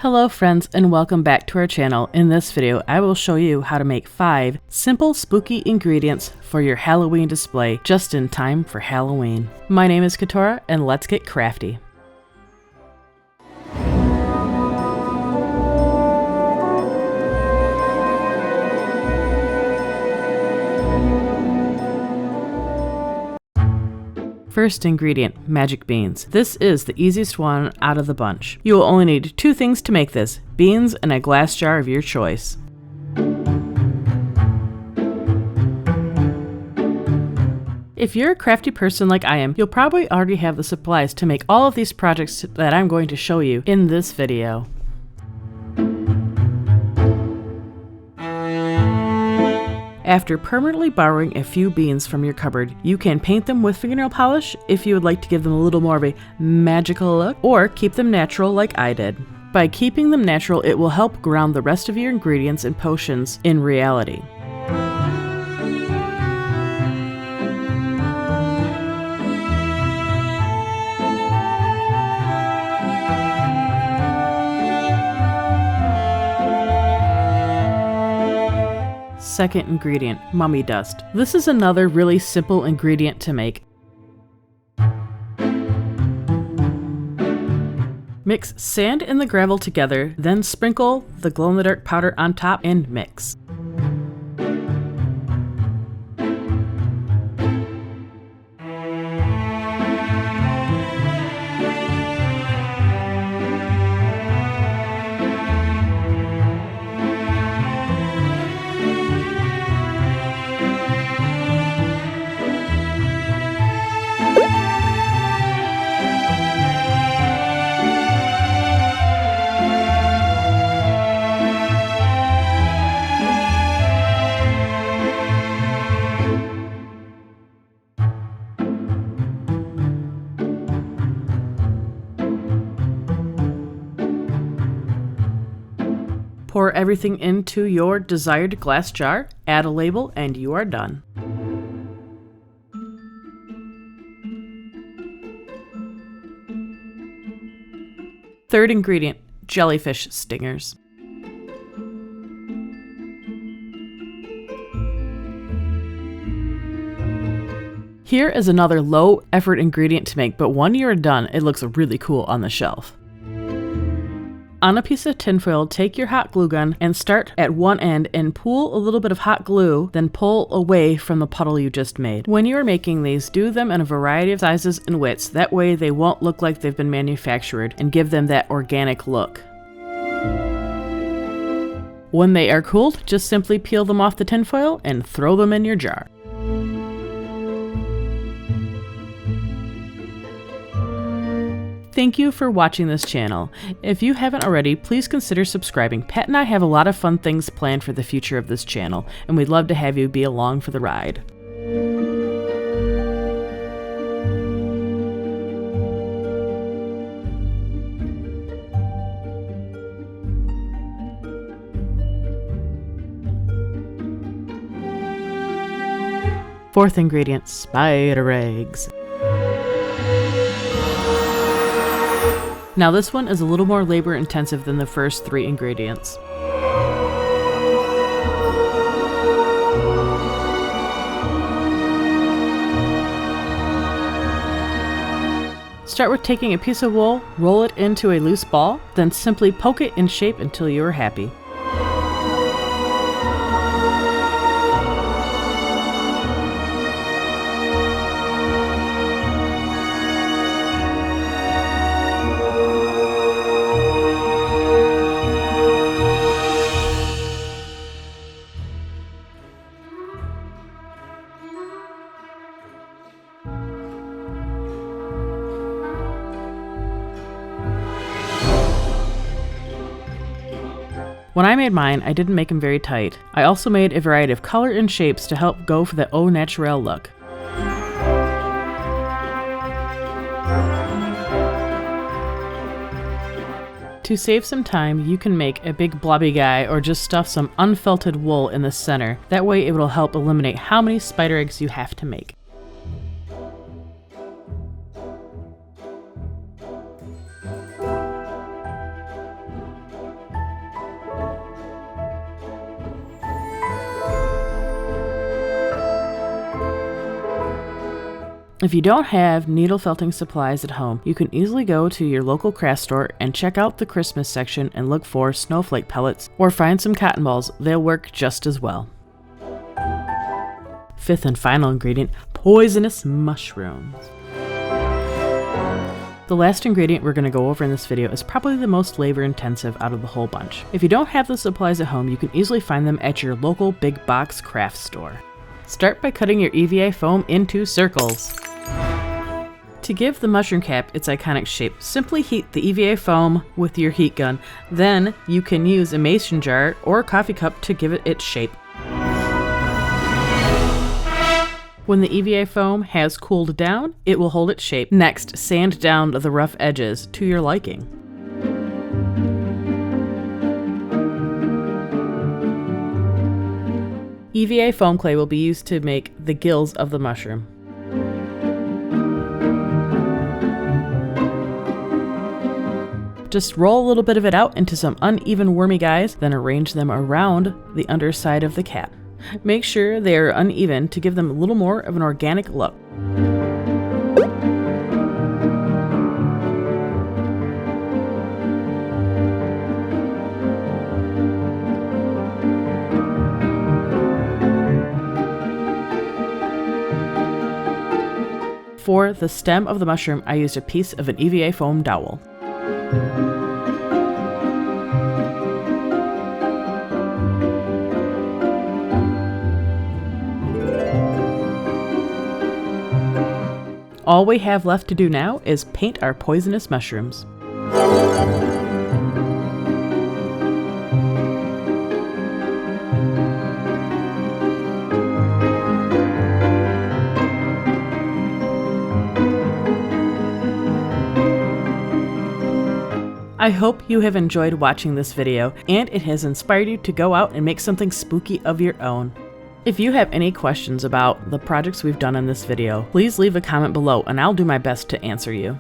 Hello friends and welcome back to our channel. In this video, I will show you how to make 5 simple spooky ingredients for your Halloween display just in time for Halloween. My name is Katora and let's get crafty. First ingredient, magic beans. This is the easiest one out of the bunch. You will only need 2 things to make this, beans and a glass jar of your choice. If you're a crafty person like I am, you'll probably already have the supplies to make all of these projects that I'm going to show you in this video. After permanently borrowing a few beans from your cupboard, you can paint them with fingernail polish if you would like to give them a little more of a magical look, or keep them natural like I did. By keeping them natural, it will help ground the rest of your ingredients and potions in reality. Second ingredient, mummy dust. This is another really simple ingredient to make. Mix sand and the gravel together, then sprinkle the glow-in-the-dark powder on top and mix. Pour everything into your desired glass jar, add a label, and you are done. Third ingredient, jellyfish stingers. Here is another low effort ingredient to make, but when you're done, it looks really cool on the shelf. On a piece of tinfoil, take your hot glue gun and start at one end and pull a little bit of hot glue, then pull away from the puddle you just made. When you are making these, do them in a variety of sizes and widths. That way they won't look like they've been manufactured and give them that organic look. When they are cooled, just simply peel them off the tinfoil and throw them in your jar. Thank you for watching this channel. If you haven't already, please consider subscribing. Pat and I have a lot of fun things planned for the future of this channel, and we'd love to have you be along for the ride. Fourth ingredient, spider eggs. Now this one is a little more labor intensive than the first 3 ingredients. Start with taking a piece of wool, roll it into a loose ball, then simply poke it in shape until you are happy. When I made mine, I didn't make them very tight. I also made a variety of color and shapes to help go for the au naturel look. To save some time, you can make a big blobby guy or just stuff some unfelted wool in the center. That way it will help eliminate how many spider eggs you have to make. If you don't have needle felting supplies at home, you can easily go to your local craft store and check out the Christmas section and look for snowflake pellets or find some cotton balls. They'll work just as well. Fifth and final ingredient, poisonous mushrooms. The last ingredient we're going to go over in this video is probably the most labor intensive out of the whole bunch. If you don't have the supplies at home, you can easily find them at your local big box craft store. Start by cutting your EVA foam into circles. To give the mushroom cap its iconic shape, simply heat the EVA foam with your heat gun. Then you can use a mason jar or a coffee cup to give it its shape. When the EVA foam has cooled down, it will hold its shape. Next, sand down the rough edges to your liking. EVA foam clay will be used to make the gills of the mushroom. Just roll a little bit of it out into some uneven wormy guys, then arrange them around the underside of the cap. Make sure they are uneven to give them a little more of an organic look. For the stem of the mushroom, I used a piece of an EVA foam dowel. All we have left to do now is paint our poisonous mushrooms. I hope you have enjoyed watching this video and it has inspired you to go out and make something spooky of your own. If you have any questions about the projects we've done in this video, please leave a comment below and I'll do my best to answer you.